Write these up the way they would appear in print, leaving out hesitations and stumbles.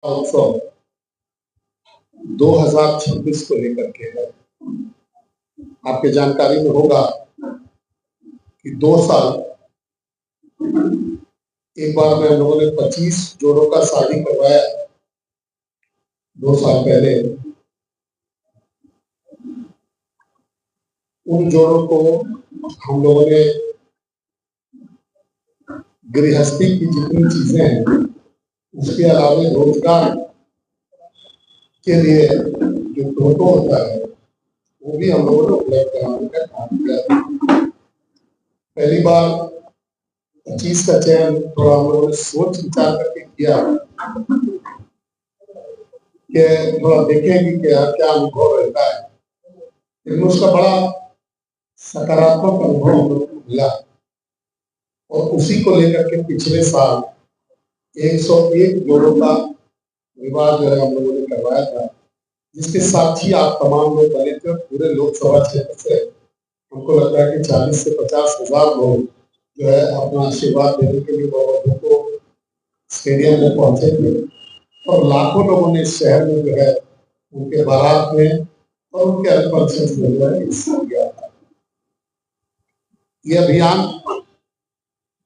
उत्सव 2026 को लेकर के है। आपके जानकारी में होगा कि 2 साल एक बार में हम लोगों ने 25 जोड़ों का शादी करवाया। 2 साल पहले उन जोड़ों को हम लोगों ने गृहस्थी की जितनी चीजें हैं उसके अलावा रोजगार के लिए जो टोटो होता है वो भी हम लोगों ने उपलब्ध कराने का काम किया। पहली बार 25 का चयन थोड़ा हम लोगों ने सोच विचार करके किया कि थोड़ा देखें कि क्या क्या अनुभव रहता है, लेकिन उसका बड़ा सकारात्मक अनुभव हम लोगों को मिला और उसी को लेकर के पिछले साल 101 जोड़ों का विवाह जो है हम लोगों ने करवाया था, जिसके साक्षी आप तमाम लोग बने थे। पूरे लोकसभा क्षेत्र से हमको लगता है कि 40 से 50 हजार लोग जो है अपना आशीर्वाद देने के लिए बाबा को स्टेडियम में पहुंचे थे और लाखों लोगों ने इस शहर में जो है उनके बारात में और उनके अन्य फंक्शन में जो है हिस्सा लिया था। ये अभियान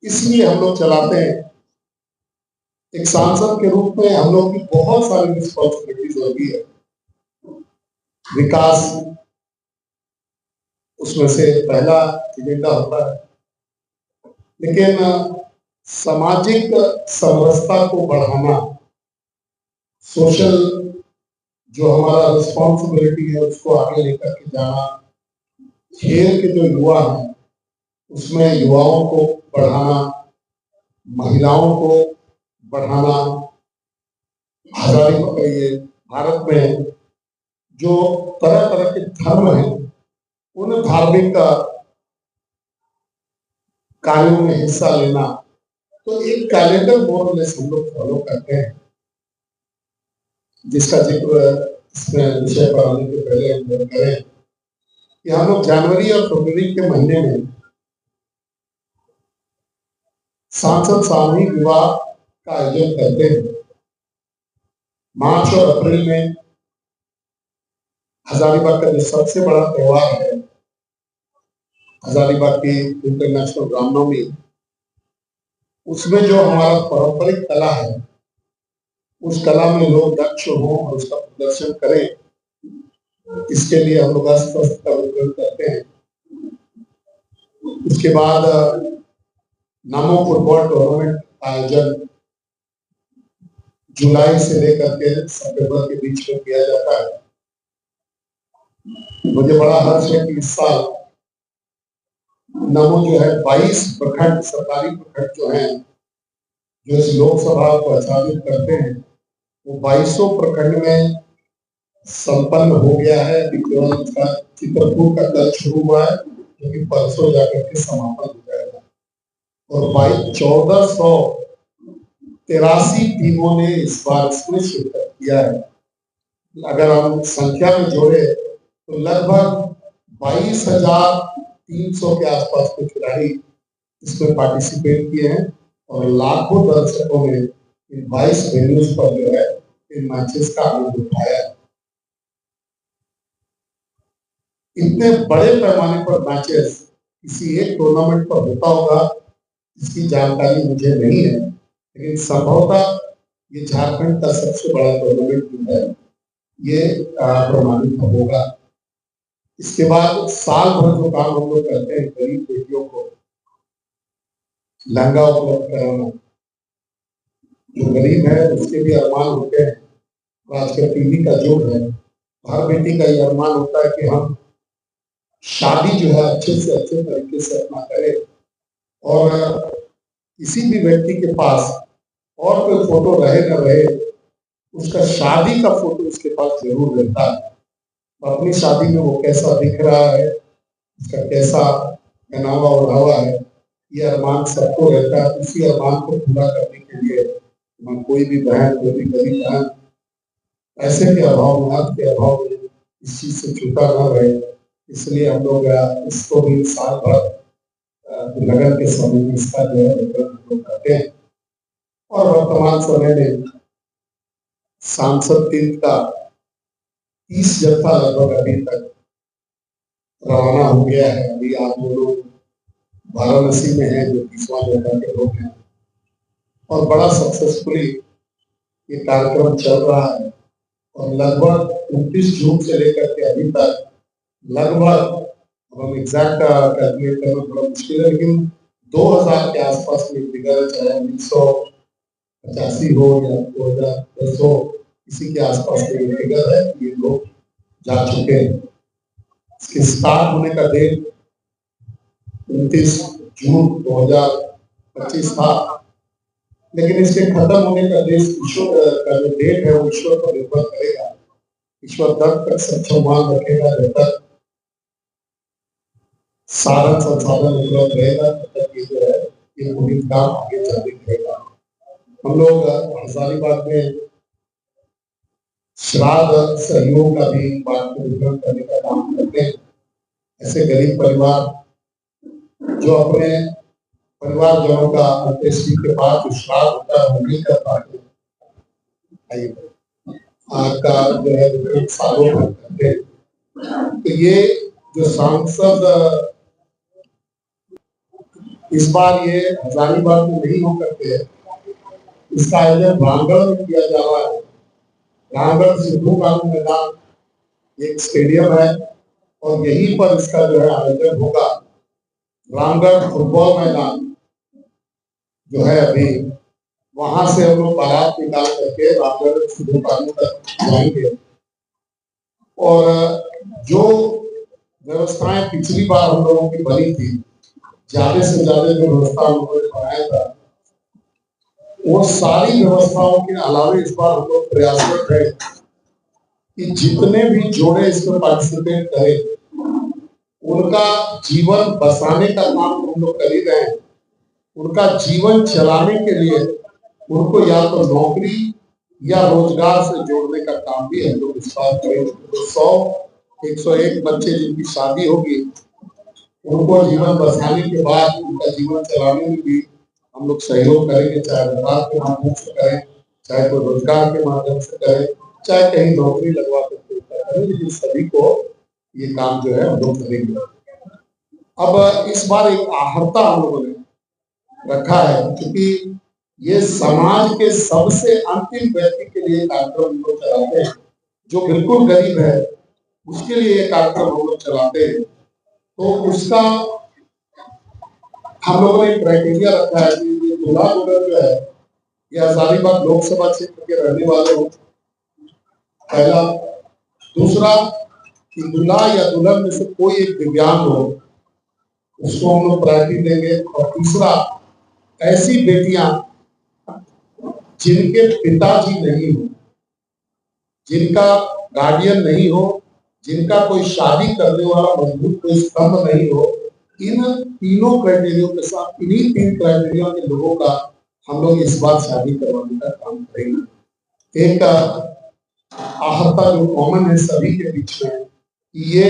इसलिए हम लोग चलाते हैं, एक सांसद के रूप में हम लोग की बहुत सारी रिस्पॉन्सिबिलिटीज होती है। विकास उसमें से पहला एजेंडा होता है, लेकिन सामाजिक समरसता को बढ़ाना, सोशल जो हमारा रिस्पॉन्सिबिलिटी है उसको आगे लेकर के जाना, खेल के जो युवा हैं उसमें युवाओं को बढ़ाना, महिलाओं को बढ़ाना। ये भारत में जो तरह तरह के धर्म हैं उन धार्मिक कार्यों में हिस्सा लेना, तो एक कैलेंडर मोरलेस हम लोग फॉलो करते हैं, जिसका जिक्र इसमें विषय पर आने के पहले हम लोग करें कि हम लोग जनवरी और फरवरी के महीने में सांसद सामूहिक विवाह का आयोजन करते हैं। मार्च और अप्रैल में हजारीबाग का जो सबसे बड़ा त्योहार है, हजारीबाग की इंटरनेशनल रामनवमी, उसमें जो हमारा पारंपरिक कला है उस कला में लोग दक्ष हों और उसका प्रदर्शन करें, इसके लिए हम लोग अस्त्र का उपयोग करते हैं। उसके बाद नमो फुटबॉल टूर्नामेंट आयोजन जुलाई से लेकर के सितंबर के बीच में किया जाता है। मुझे बड़ा हर्ष है कि इस साल नमो जो है 22 प्रखंड, सरकारी प्रखंड जो हैं जो इस लोकसभा को आचार्य करते हैं, वो 22 प्रखंड में संपन्न हो गया है। केवल उसका चित्रकूट का कल शुरू हुआ है, जो कि परसों जाकर के समापन हो जाएगा और 1483 टीमों ने इस बार इसमें शिरकत किया है। अगर हम संख्या में जोड़े तो लगभग 22,300 के आसपास के खिलाड़ी इसमें पार्टिसिपेट किए हैं और लाखों दर्शकों ने इन 22 वेन्यूज पर जो है इन मैचेस का आनंद उठाया है। इतने बड़े पैमाने पर मैचेस किसी एक टूर्नामेंट पर होता होगा इसकी जानकारी मुझे नहीं है, लेकिन संभवतः ये झारखंड का सबसे बड़ा टूर्नामेंट जो है ये प्रमाणित होगा। इसके बाद साल भर जो काम हम लोग करते हैं, गरीब बेटियों को लहंगा उपलब्ध कराना, जो गरीब है उसके भी अरमान होते हैं। आजकल टीवी का युग है, हर बेटी का ये अरमान होता है कि हम शादी जो है अच्छे से अच्छे तरीके से अपना करें और किसी भी व्यक्ति के पास और कोई फोटो रहे न रहे, उसका शादी का फोटो उसके पास जरूर रहता है। अपनी शादी में वो कैसा दिख रहा है, उसका कैसा पहनावा ओढ़ावा है, ये अरमान सबको रहता है। उसी अरमान को पूरा करने के लिए कोई भी बहन, कोई भी गरीब बहन पैसे के अभाव में, अर्थ के अभाव में इस चीज से छूटा न रहे, इसलिए हम लोग इसको भी साल भर लगन के समय में इसका जो है करते हैं। और वर्तमान समय में सांसद तीर्थ का 30 जत्था लगभग अभी तक रवाना हो गया है। अभी आप लोग वाराणसी में हैं, जो 30वां जत्था के लोग हैं, और बड़ा सक्सेसफुली ये कार्यक्रम चल रहा है। और लगभग 29 जून से लेकर के अभी तक लगभग, हम एग्जैक्ट कैलकुलेट करना थोड़ा मुश्किल है, लेकिन 2000 के आसपास में फिगर है, चाहे 1985 हो या 2010 हो, इसी के आसपास में ये फिगर है। ये लोग जा चुके हैं। इसके स्टार्ट होने का डेट 29 जून 2025 था, लेकिन इसके खत्म होने का देश ईश्वर का जो डेट है वो ईश्वर पर निर्भर करेगा। ईश्वर तब तक सक्षम मान रखेगा जब तक साधन संसाधन उपलब्ध रहेगा, तब तक ये जो है ये मुहिम काम आगे जारी रहेगा। हम लोग हजारीबाग में श्राद्ध सहयोग का भी बात को वितरण करने का काम करते हैं। ऐसे गरीब परिवार जो अपने परिवारजनों का अंत्येष्टि के बाद जो श्राद्ध होता है वो नहीं कर पाते, का जो है वितरण सालों में करते हैं। तो ये जो सांसद इस बार ये हजारीबाग में नहीं हो करते हैं, इसका आयोजन रामगढ़ में किया जा रहा है। रामगढ़ सिद्धू कानू मैदान एक स्टेडियम है और यहीं पर इसका जो है आयोजन होगा। रामगढ़ फुटबॉल मैदान जो है अभी, वहां से हम लोग बारात निकाल करके रामगढ़ सिद्धू कानू तक जाएंगे। और जो व्यवस्थाएं पिछली बार हम लोगों की बनी थी, ज्यादा से ज्यादा जो व्यवस्था हम लोगों ने बनाया था, वो सारी व्यवस्थाओं के अलावे इस बार हम लोग प्रयासरत है कि जितने भी जोड़े इसमें पार्टिसिपेट करें, उनका जीवन बसाने का काम हम लोग कर ही रहे हैं। उनका जीवन चलाने के लिए उनको या तो नौकरी या रोजगार से जोड़ने का काम भी हम लोग इस बार करेंगे। तो 101 बच्चे जिनकी शादी होगी, उनको जीवन बसाने के बाद उनका जीवन चलाने में भी हम लोग सहयोग करेंगे, चाहे व्यापार के माध्यम से करें, चाहे कोई रोजगार के माध्यम से करें, चाहे कहीं नौकरी लगवा करके करें, लेकिन सभी को ये काम जो है हम लोग करेंगे। अब इस बार एक आहर्ता हम लोगों ने रखा है, क्योंकि ये समाज के सबसे अंतिम व्यक्ति के लिए कार्यक्रम हम लोग चलाते हैं। जो बिल्कुल गरीब है उसके लिए ये कार्यक्रम हम लोग चलाते हैं। तो उसका हम लोगों ने क्राइटेरिया रखा है कि दूल्हा दुल्हन जो है ये हजारीबाग लोकसभा क्षेत्र के रहने वाले हो, पहला। दूसरा कि दूल्हा या दुल्हन में से कोई एक दिव्यांग हो, उसको हम लोग प्रायोरिटी देंगे। और तीसरा, ऐसी बेटियां जिनके पिताजी नहीं हो, जिनका गार्डियन नहीं हो, जिनका कोई शादी करने वाला मजबूत कोई स्तंभ नहीं हो, इन तीनों क्राइटेरिया के साथ, इन्हीं 3 क्राइटेरिया के लोगों का हम लोग इस बार शादी करवाने का काम करेंगे। एक आहर्ता जो कॉमन है सभी के बीच में, ये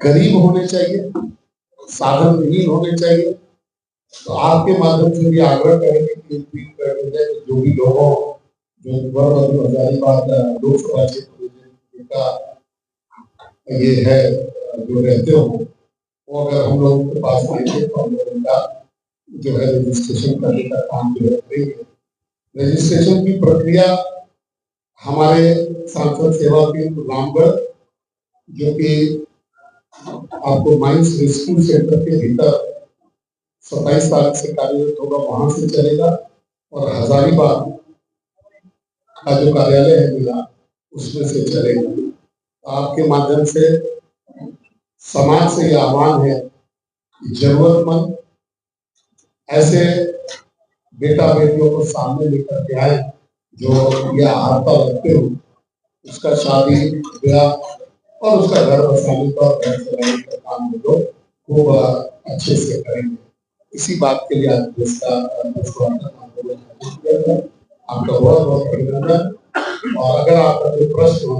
गरीब होने चाहिए, साधन नहीं होने चाहिए। तो आपके माध्यम से भी आग्रह करेंगे कि जो भी लोगों जो हजारीबाग लोकसभा क्षेत्र का ये है जो रहते हो, वो अगर हम लोगों के पास आएंगे तो हम लोग उनका जो है रजिस्ट्रेशन करने का काम जो है करेंगे। रजिस्ट्रेशन की प्रक्रिया हमारे सांसद सेवा केंद्र रामगढ़, जो कि आपको माइंस रेस्क्यू सेंटर के भीतर 27 तारीख से कार्यरत होगा, वहां से चलेगा। और हजारीबाग का जो कार्यालय है जिला, उसमें से चलेगा। आपके माध्यम से समाज से यह आह्वान है कि जरूरतमंद ऐसे बेटा बेटियों को सामने लेकर के आए जो यह आहर्ता रखते हो, उसका शादी ब्याह और उसका घर बसाने का और घर चलाने का काम हम लोग खूब अच्छे से करेंगे। इसी बात के लिए आज इसका आपका बहुत बहुत अभिनंदन। और अगर आपका कोई प्रश्न हो